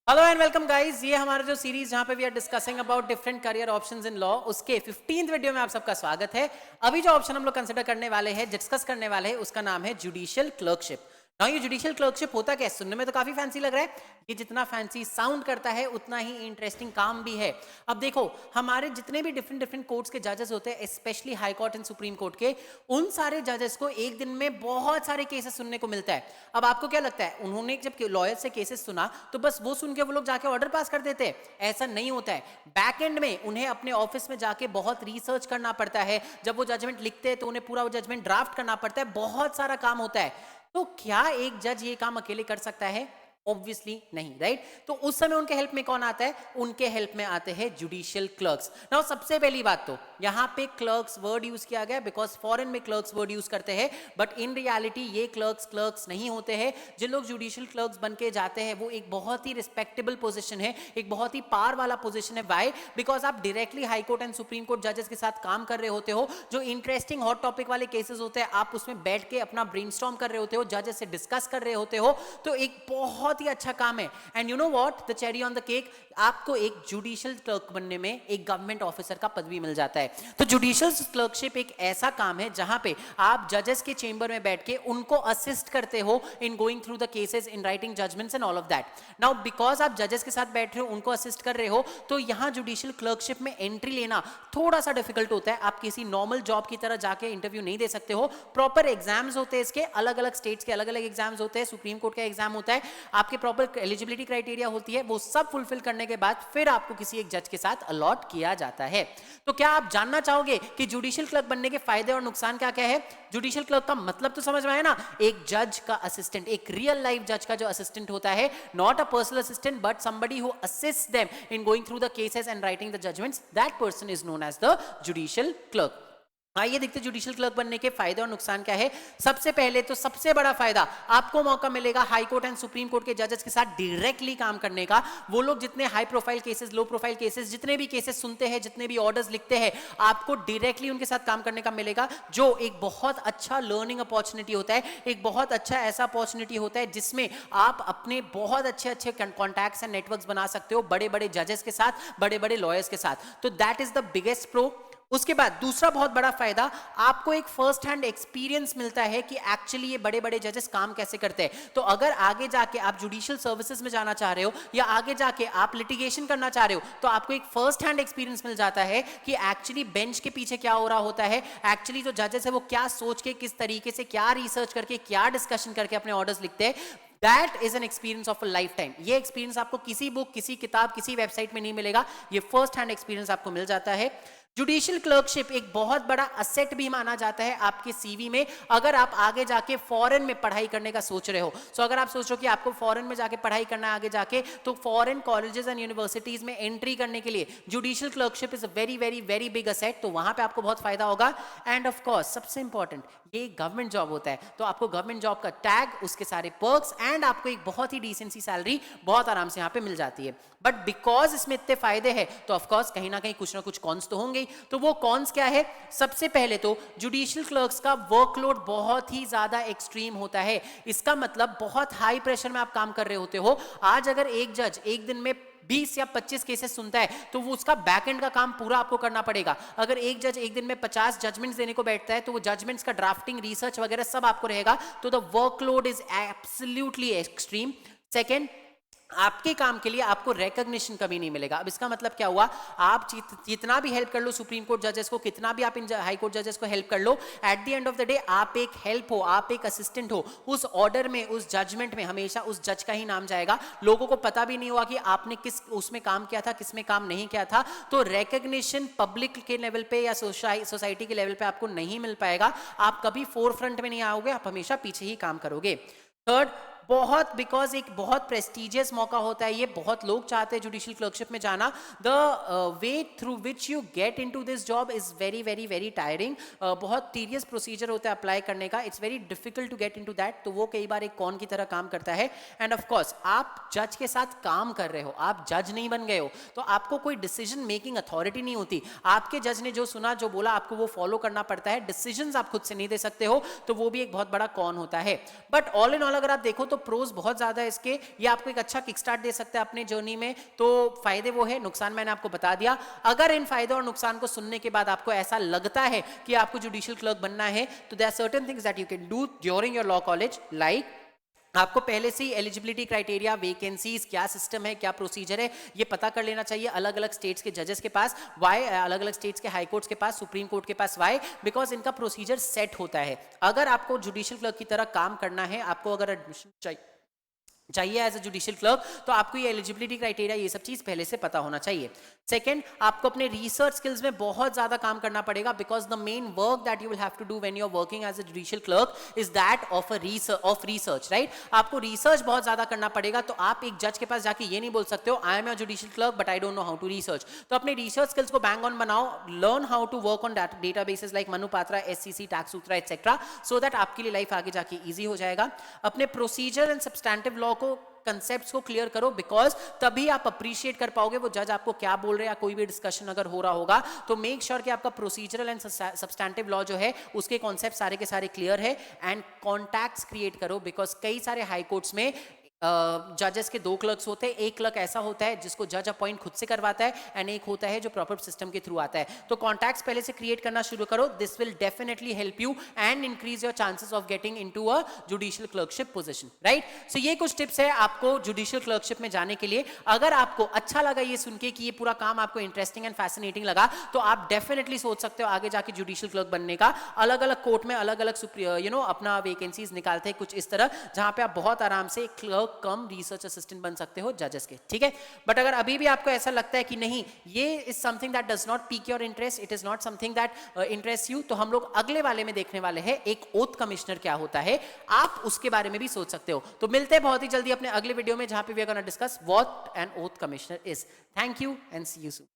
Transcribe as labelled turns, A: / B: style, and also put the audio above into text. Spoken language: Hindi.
A: हेलो एंड वेलकम गाइस, ये हमारा जो सीरीज जहां पे we are discussing about different career options in law, उसके 15th वीडियो में आप सबका स्वागत है। अभी जो ऑप्शन हम लोग कंसिडर करने वाले हैं, डिस्कस करने वाले हैं, उसका नाम है जुडिशियल क्लर्कशिप। नाउ ये जुडिशियल क्लर्कशिप होता क्या है? सुनने में तो काफी फैंसी लग रहा है। ये जितना फैंसी साउंड करता है उतना ही इंटरेस्टिंग काम भी है। अब देखो, हमारे जितने भी डिफरेंट कोर्ट्स के जजेस होते हैं, specially high court and supreme court के, उन सारे जजेस को एक दिन में बहुत सारे केसेस सुनने को मिलता है। अब आपको क्या लगता है, उन्होंने जब लॉयर से केसेस सुना तो बस वो सुन के वो लोग जाके ऑर्डर पास कर देते हैं? ऐसा नहीं होता है। बैक एंड में उन्हें अपने ऑफिस में जाके बहुत रिसर्च करना पड़ता है। जब वो जजमेंट लिखते हैं तो उन्हें पूरा वो जजमेंट ड्राफ्ट करना पड़ता है। बहुत सारा काम होता है। तो क्या एक जज ये काम अकेले कर सकता है? ऑब्वियसली नहीं, राइट? तो उस समय उनके हेल्प में कौन आता है? उनके हेल्प में आते हैं जुडिशियल क्लर्क्स। नाउ सबसे पहली बात तो यहां पे क्लर्क्स वर्ड यूज किया गया बिकॉज फॉरेन में क्लर्क्स वर्ड यूज करते हैं, बट इन रियलिटी ये क्लर्क्स नहीं होते हैं। जिन लोग जुडिशियल क्लर्क्स बन के जाते हैं वो एक बहुत ही रिस्पेक्टेबल पोजीशन है, एक बहुत ही पार वाला पोजीशन है। वाई? बिकॉज आप directly high court and supreme court जजेस के साथ काम कर रहे होते हो। जो इंटरेस्टिंग हॉट टॉपिक वाले केसेस होते हैं, आप उसमें बैठ के अपना ब्रेनस्टॉर्म कर रहे होते हो, जजेस से डिस्कस कर रहे होते हो। तो एक बहुत ही अच्छा काम है। And you know what, the cherry on the cake, आपको एक जुडिशियल क्लर्क बनने में एक गवर्नमेंट ऑफिसर का पदवी मिल जाता है। तो जुडिशियल क्लर्कशिप एक ऐसा काम है जहां पे आप जजेस के चेंबर में बैठ के उनको असिस्ट करते हो in going through the cases, in writing judgements and all of that. Now because आप जजेस के साथ बैठ रहे हो, उनको असिस्ट कर रहे हो, तो यहां जुडिशियल क्लर्कशिप में एंट्री लेना थोड़ा सा डिफिकल्ट होता है। आप किसी नॉर्मल जॉब की तरह जाके इंटरव्यू नहीं दे सकते हो। प्रॉपर एग्जाम्स होते हैं इसके, अलग अलग स्टेट्स के अलग अलग एग्जाम्स होते हैं। सुप्रीम कोर्ट का एग्जाम होता है, आपके प्रॉपर एलिजिबिलिटी क्राइटेरिया होती है, वो सब फुलफिल करने के बाद फिर आपको किसी एक जज के साथ अलॉट किया जाता है। तो क्या आप जानना चाहोगे कि जुडिशियल क्लर्क बनने के फायदे और नुकसान क्या क्या है? जुडिशियल क्लर्क का मतलब तो समझ में आया ना? एक जज का असिस्टेंट, एक रियल लाइफ जज का जो असिस्टेंट होता है, not a personal assistant but somebody who assist them in going through the cases and writing the judgements, that person is known as the judicial clerk. आइए देखते जुडिशियल क्लर्क बनने के फायदे और नुकसान क्या है। सबसे पहले तो सबसे बड़ा फायदा, आपको मौका मिलेगा high court and supreme court के जजेस के साथ डायरेक्टली काम करने का। वो लोग जितने high profile cases, low profile cases, जितने भी केसेस सुनते हैं, जितने भी ऑर्डर्स लिखते हैं, आपको डायरेक्टली उनके साथ काम करने का मिलेगा, जो एक बहुत अच्छा लर्निंग अपॉर्चुनिटी होता है। एक बहुत अच्छा ऐसा अपॉर्चुनिटी होता है जिसमें आप अपने बहुत अच्छे अच्छे कॉन्टैक्ट्स एंड नेटवर्क्स बना सकते हो बड़े बड़े जजेस के साथ, बड़े बड़े लॉयर्स के साथ। तो that is the biggest pro. उसके बाद दूसरा बहुत बड़ा फायदा, आपको एक फर्स्ट हैंड एक्सपीरियंस मिलता है कि एक्चुअली ये बड़े बड़े जजेस काम कैसे करते हैं। तो अगर आगे जाके आप जुडिशियल सर्विसेज में जाना चाह रहे हो या आगे जाके आप लिटिगेशन करना चाह रहे हो, तो आपको एक फर्स्ट हैंड एक्सपीरियंस मिल जाता है कि एक्चुअली बेंच के पीछे क्या हो रहा होता है, एक्चुअली जो जजेस है वो क्या सोच के, किस तरीके से, क्या रिसर्च करके, क्या डिस्कशन करके अपने ऑर्डर्स लिखते हैं। That is an experience of a life time. ये एक्सपीरियंस आपको किसी बुक, किसी किताब, किसी वेबसाइट में नहीं मिलेगा। ये फर्स्ट हैंड एक्सपीरियंस आपको मिल जाता है। जुडिशियल क्लर्कशिप एक बहुत बड़ा असेट भी माना जाता है आपके सीवी में, अगर आप आगे जाके फॉरेन में पढ़ाई करने का सोच रहे हो। सो अगर आप सोच रहे हो कि आपको फॉरेन में जाके पढ़ाई करना है आगे जाके, तो फॉरेन कॉलेजेस एंड यूनिवर्सिटीज में एंट्री करने के लिए judicial clerkship is a very very very big asset. तो वहां पे आपको बहुत फायदा होगा। एंड ऑफ कोर्स सबसे इंपॉर्टेंट, ये गवर्नमेंट जॉब होता है, तो आपको गवर्नमेंट जॉब का टैग, उसके सारे पर्क्स एंड आपको एक बहुत ही डिसेंसी सैलरी बहुत आराम से यहाँ पे मिल जाती है। बट बिकॉज इसमें इतने फायदे हैं, तो ऑफकोर्स कहीं ना कहीं कुछ ना कुछ कॉन्स तो होंगे। तो वो कॉन्स क्या है? सबसे पहले तो जुडिशियल क्लर्क्स का वर्कलोड बहुत ही ज्यादा एक्सट्रीम होता है। इसका मतलब बहुत हाई प्रेशर में आप काम कर रहे होते हो। आज अगर एक जज एक दिन में 20 या 25 केसेस सुनता है, तो वो उसका बैक एंड का काम पूरा आपको करना पड़ेगा। अगर एक जज एक दिन में 50 जजमेंट्स देने को बैठता है, तो वो जजमेंट्स का ड्राफ्टिंग, रिसर्च वगैरह सब आपको रहेगा। तो the workload is absolutely extreme. Second, आपके काम के लिए आपको रिकॉग्निशन कभी नहीं मिलेगा। अब इसका मतलब क्या हुआ? आप जितना भी हेल्प कर लो सुप्रीम कोर्ट जजेस को, कितना भी आप इन हाई कोर्ट जजेस को हेल्प कर लो, at the end of the day आप एक हेल्प हो, आप एक असिस्टेंट हो। उस ऑर्डर में, उस जजमेंट में हमेशा उस जज का ही नाम जाएगा। लोगों को पता भी नहीं हुआ कि आपने किस उसमें काम किया था, किस में काम नहीं किया था। तो रिकॉग्निशन पब्लिक के लेवल पे या सोसाइटी के लेवल पे आपको नहीं मिल पाएगा। आप कभी फोर फ्रंट में नहीं आओगे, आप हमेशा पीछे ही काम करोगे। थर्ड, बहुत बिकॉज एक बहुत प्रेस्टिजियस मौका होता है ये, बहुत लोग चाहते हैं जुडिशियल क्लर्कशिप में जाना। The way through which you get into this job is very very very tiring. बहुत टीरियस प्रोसीजर होता है अप्लाई करने का, it's very difficult to get into that. तो वो कई बार एक कौन की तरह काम करता है। एंड ऑफ कोर्स आप जज के साथ काम कर रहे हो, आप जज नहीं बन गए हो, तो आपको कोई डिसीजन मेकिंग अथॉरिटी नहीं होती। आपके जज ने जो सुना, जो बोला, आपको वो फॉलो करना पड़ता है। डिसीजंस आप खुद से नहीं दे सकते हो, तो वो भी एक बहुत बड़ा कौन होता है। बट ऑल इन ऑल अगर आप देखो तो तो प्रोज बहुत ज्यादा है इसके, ये आपको एक अच्छा किक स्टार्ट दे सकता है अपने जर्नी में। तो फायदे वो है, नुकसान मैंने आपको बता दिया। अगर इन फायदों और नुकसान को सुनने के बाद आपको ऐसा लगता है कि आपको जुडिशियल क्लर्क बनना है, तो there are certain things that you can do during your law college. Like आपको पहले से ही एलिजिबिलिटी क्राइटेरिया, वैकेंसीज, क्या सिस्टम है, क्या प्रोसीजर है, ये पता कर लेना चाहिए अलग अलग स्टेट्स के जजेस के पास। वाई? अलग अलग स्टेट्स के हाई कोर्ट्स के पास, सुप्रीम कोर्ट के पास। वाई? बिकॉज इनका प्रोसीजर सेट होता है। अगर आपको जुडिशियल क्लर्क की तरह काम करना है, आपको अगर एडमिशन चाहिए एज अ जुडिशियल क्लर्क, तो आपको ये एलिजिबिलिटी क्राइटेरिया, ये सब चीज पहले से पता होना चाहिए। सेकंड, आपको अपने रिसर्च स्किल्स में बहुत ज्यादा काम करना पड़ेगा, because the main work that you will have to do when you are working as a judicial clerk is that of research, right? आपको रिसर्च बहुत ज्यादा करना पड़ेगा। तो आप एक जज के पास जाके ये नहीं बोल सकते हो I am a judicial clerk but I don't know how to research. तो अपने रिसर्च स्किल्स को बैंग ऑन बनाओ, learn how to work on databases like Manupatra, SCC, Taxsutra etcetera, so that आपके लिए लाइफ आगे जाके इजी हो जाएगा। अपने प्रोसीजर एंड सब्सटैंटिव लॉ को, कंसेप्ट्स को क्लियर करो, बिकॉज तभी आप अप्रिशिएट कर पाओगे वो जज आपको क्या बोल रहे हैं। कोई भी डिस्कशन अगर हो रहा होगा तो मेक श्योर कि आपका प्रोसीजरल एंड सब्सटैंटिव लॉ जो है उसके कॉन्सेप्ट सारे के सारे क्लियर है। एंड कॉन्टैक्ट्स क्रिएट करो, बिकॉज कई सारे हाई कोर्ट्स में जजेस के 2 क्लर्क्स होते हैं। एक क्लर्क ऐसा होता है जिसको जज अपॉइंट खुद से करवाता है, एंड एक होता है जो प्रॉपर सिस्टम के थ्रू आता है। तो कॉन्टैक्ट्स पहले से क्रिएट करना शुरू करो, this will definitely help you and increase your chances of getting into a judicial clerkship position, right? So ये कुछ टिप्स है आपको जुडिशियल क्लर्कशिप में जाने के लिए। अगर आपको अच्छा लगा ये सुन के कि ये पूरा काम आपको इंटरेस्टिंग एंड फैसिनेटिंग लगा, तो आप डेफिनेटली सोच सकते हो आगे जाके जुडिशियल क्लर्क बनने का। अलग अलग कोर्ट में अलग अलग अपना वैकेंसीज निकालते हैं कुछ इस तरह, जहां पे आप बहुत आराम से क्लर्क कम रिसर्च असिस्टेंट बन सकते हो जजेस के, ठीक है? बट अगर अभी भी आपको ऐसा लगता है कि नहीं, ये is something that does not peak your interest, it is not something that interest you, तो हम लोग अगले वाले में देखने वाले हैं एक ओथ कमिश्नर क्या होता है, आप उसके बारे में भी सोच सकते हो। तो मिलते हैं बहुत ही जल्दी अपने अगले वीडियो में, जहां पे we are gonna discuss what an oath commissioner is. Thank you and see you soon.